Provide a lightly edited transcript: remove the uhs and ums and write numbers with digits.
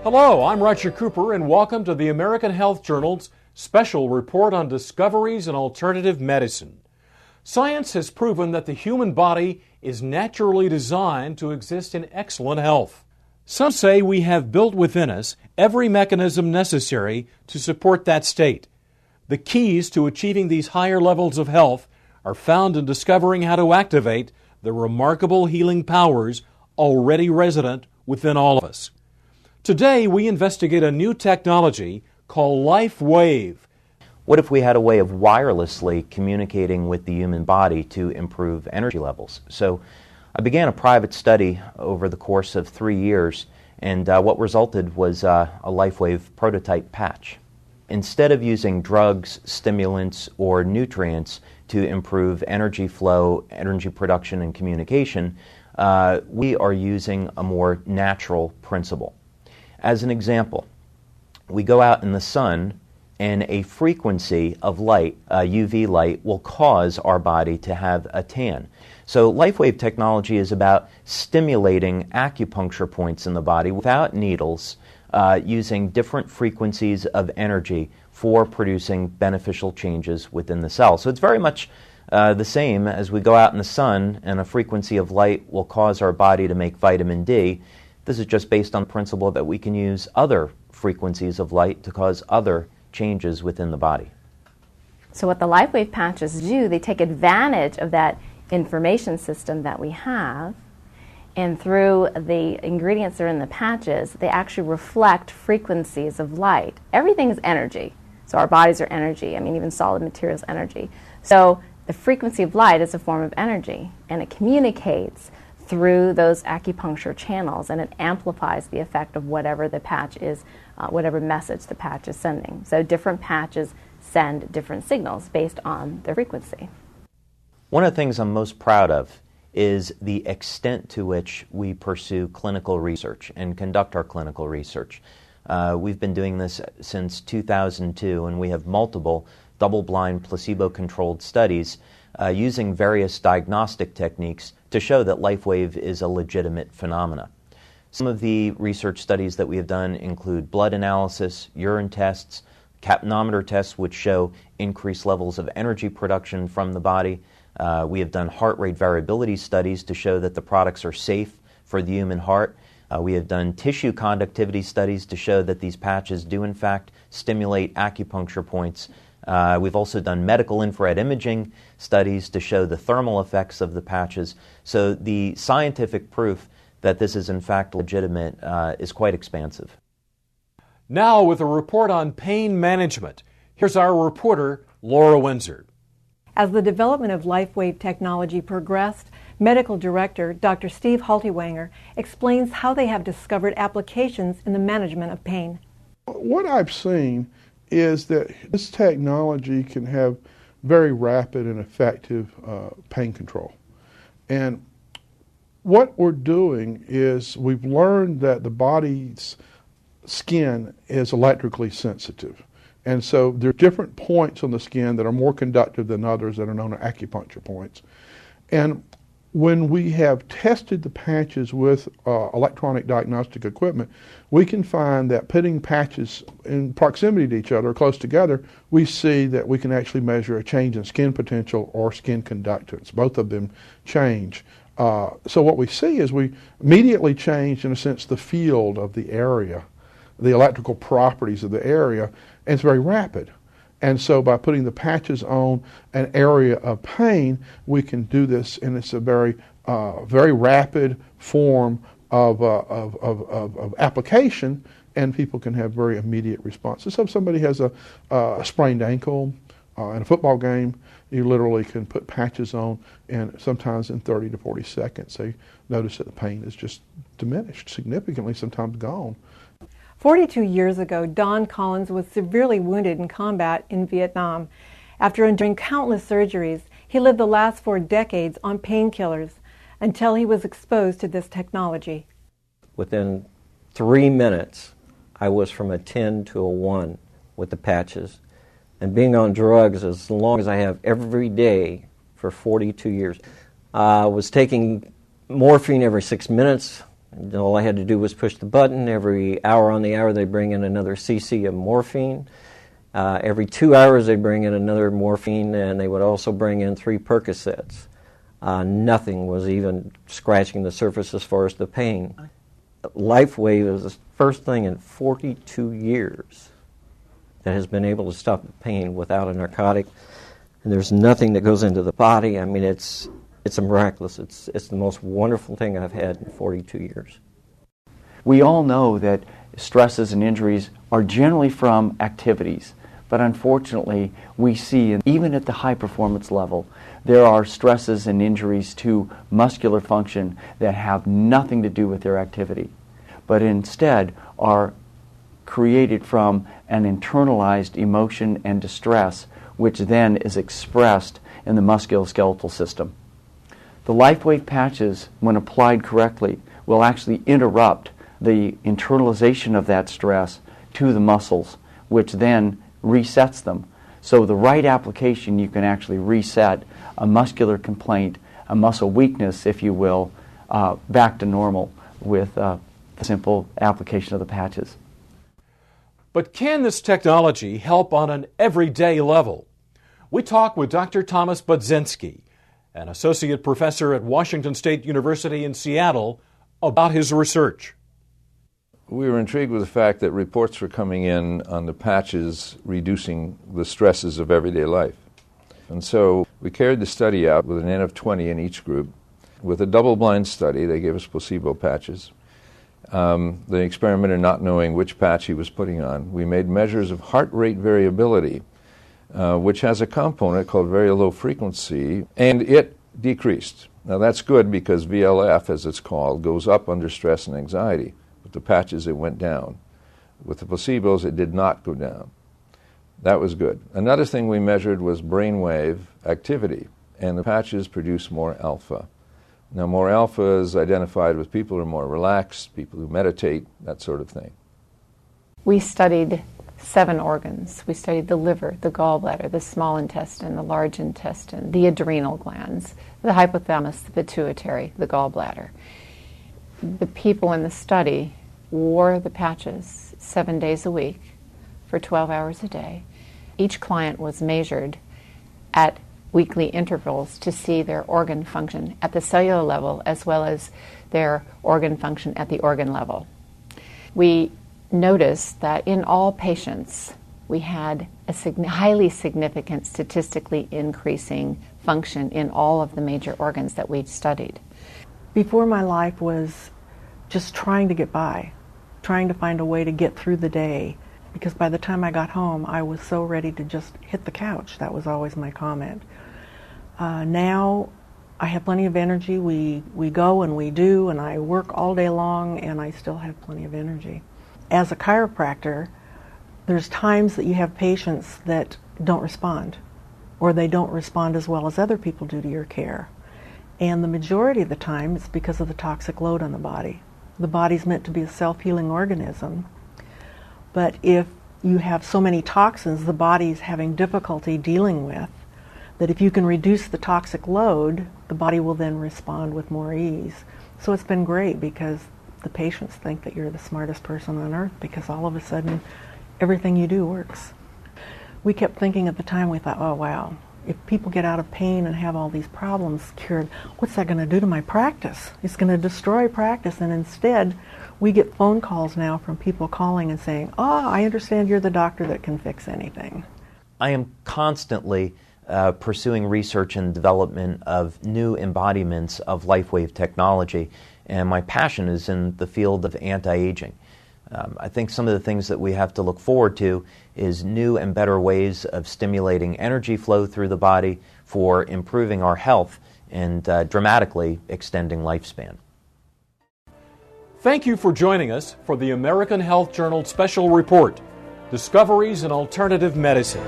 Hello, I'm Roger Cooper, and welcome to the American Health Journal's special report on discoveries in alternative medicine. Science has proven that the human body is naturally designed to exist in excellent health. Some say we have built within us every mechanism necessary to support that state. The keys to achieving these higher levels of health are found in discovering how to activate the remarkable healing powers already resident within all of us. Today, we investigate a new technology called LifeWave. What if we had a way of wirelessly communicating with the human body to improve energy levels? So I began a private study over the course of 3 years, and what resulted was a LifeWave prototype patch. Instead of using drugs, stimulants, or nutrients to improve energy flow, energy production, and communication, we are using a more natural principle. As an example, we go out in the sun and a frequency of light, UV light, will cause our body to have a tan. So LifeWave technology is about stimulating acupuncture points in the body without needles, using different frequencies of energy for producing beneficial changes within the cell. So it's very much the same as we go out in the sun and a frequency of light will cause our body to make vitamin D. This is just based on the principle that we can use other frequencies of light to cause other changes within the body. So what the LifeWave patches do, they take advantage of that information system that we have, and through the ingredients that are in the patches, they actually reflect frequencies of light. Everything is energy. So our bodies are energy. I mean, even solid materials energy. So the frequency of light is a form of energy, and it communicates through those acupuncture channels, and it amplifies the effect of whatever the patch is, whatever message the patch is sending. So different patches send different signals based on their frequency. One of the things I'm most proud of is the extent to which we pursue clinical research and conduct our clinical research. We've been doing this since 2002, and we have multiple double-blind, placebo-controlled studies using various diagnostic techniques to show that LifeWave is a legitimate phenomena. Some of the research studies that we have done include blood analysis, urine tests, capnometer tests which show increased levels of energy production from the body. We have done heart rate variability studies to show that the products are safe for the human heart. We have done tissue conductivity studies to show that these patches do in fact stimulate acupuncture points. We've also done medical infrared imaging studies to show the thermal effects of the patches. So the scientific proof that this is in fact legitimate is quite expansive. Now with a report on pain management, here's our reporter, Laura Windsor. As the development of LifeWave technology progressed, Medical Director Dr. Steve Haltiwanger explains how they have discovered applications in the management of pain. What I've seen is that this technology can have very rapid and effective pain control. And what we're doing is we've learned that the body's skin is electrically sensitive. And so there are different points on the skin that are more conductive than others that are known as acupuncture points. And when we have tested the patches with electronic diagnostic equipment, we can find that putting patches in proximity to each other, close together, we see that we can actually measure a change in skin potential or skin conductance. Both of them change. So what we see is we immediately change, in a sense, the field of the area, the electrical properties of the area, and it's very rapid. And so by putting the patches on an area of pain, we can do this, and it's a very rapid form of application, and people can have very immediate responses. So if somebody has a sprained ankle in a football game, you literally can put patches on, and sometimes in 30 to 40 seconds, they notice that the pain is just diminished significantly, sometimes gone. 42 years ago, Don Collins was severely wounded in combat in Vietnam. After enduring countless surgeries, he lived the last 4 decades on painkillers until he was exposed to this technology. Within 3 minutes, I was from a 10 to a 1 with the patches. And being on drugs as long as I have every day for 42 years, I was taking morphine every 6 minutes, And all I had to do was push the button. Every hour on the hour, they bring in another cc of morphine. Every 2 hours, they bring in another morphine, and they would also bring in 3 Percocets. Nothing was even scratching the surface as far as the pain. LifeWave is the first thing in 42 years that has been able to stop the pain without a narcotic. And there's nothing that goes into the body. I mean, it's a miraculous. It's the most wonderful thing I've had in 42 years. We all know that stresses and injuries are generally from activities, but unfortunately we see, even at the high performance level, there are stresses and injuries to muscular function that have nothing to do with their activity, but instead are created from an internalized emotion and distress, which then is expressed in the musculoskeletal system. The LifeWave patches, when applied correctly, will actually interrupt the internalization of that stress to the muscles, which then resets them. So the right application, you can actually reset a muscular complaint, a muscle weakness, if you will, back to normal with the simple application of the patches. But can this technology help on an everyday level? We talk with Dr. Thomas Budzinski, an associate professor at Washington State University in Seattle, about his research. We were intrigued with the fact that reports were coming in on the patches reducing the stresses of everyday life. And so we carried the study out with an N of 20 in each group. With a double-blind study, they gave us placebo patches. The experimenter not knowing which patch he was putting on. We made measures of heart rate variability, which has a component called very low frequency, and it decreased. Now that's good because VLF, as it's called, goes up under stress and anxiety. With the patches, it went down. With the placebos, it did not go down. That was good. Another thing we measured was brainwave activity, and the patches produce more alpha. Now, more alpha is identified with people who are more relaxed, people who meditate, that sort of thing. We studied 7 organs. We studied the liver, the gallbladder, the small intestine, the large intestine, the adrenal glands, the hypothalamus, the pituitary, the gallbladder. The people in the study wore the patches 7 days a week for 12 hours a day. Each client was measured at weekly intervals to see their organ function at the cellular level as well as their organ function at the organ level. We noticed that in all patients we had a highly significant statistically increasing function in all of the major organs that we'd studied. Before, my life was just trying to get by, trying to find a way to get through the day, because by the time I got home I was so ready to just hit the couch. That was always my comment. Now I have plenty of energy. We go and we do, and I work all day long, and I still have plenty of energy. As a chiropractor, there's times that you have patients that don't respond, or they don't respond as well as other people do to your care. And the majority of the time it's because of the toxic load on the body. The body's meant to be a self-healing organism, but if you have so many toxins the body's having difficulty dealing with, that if you can reduce the toxic load, the body will then respond with more ease. So it's been great because the patients think that you're the smartest person on earth because all of a sudden everything you do works. We kept thinking at the time, we thought, oh wow, if people get out of pain and have all these problems cured, what's that going to do to my practice? It's going to destroy practice. And instead, we get phone calls now from people calling and saying, oh, I understand you're the doctor that can fix anything. I am constantly pursuing research and development of new embodiments of LifeWave technology, and my passion is in the field of anti-aging. I think some of the things that we have to look forward to is new and better ways of stimulating energy flow through the body for improving our health and dramatically extending lifespan. Thank you for joining us for the American Health Journal Special Report, Discoveries in Alternative Medicine.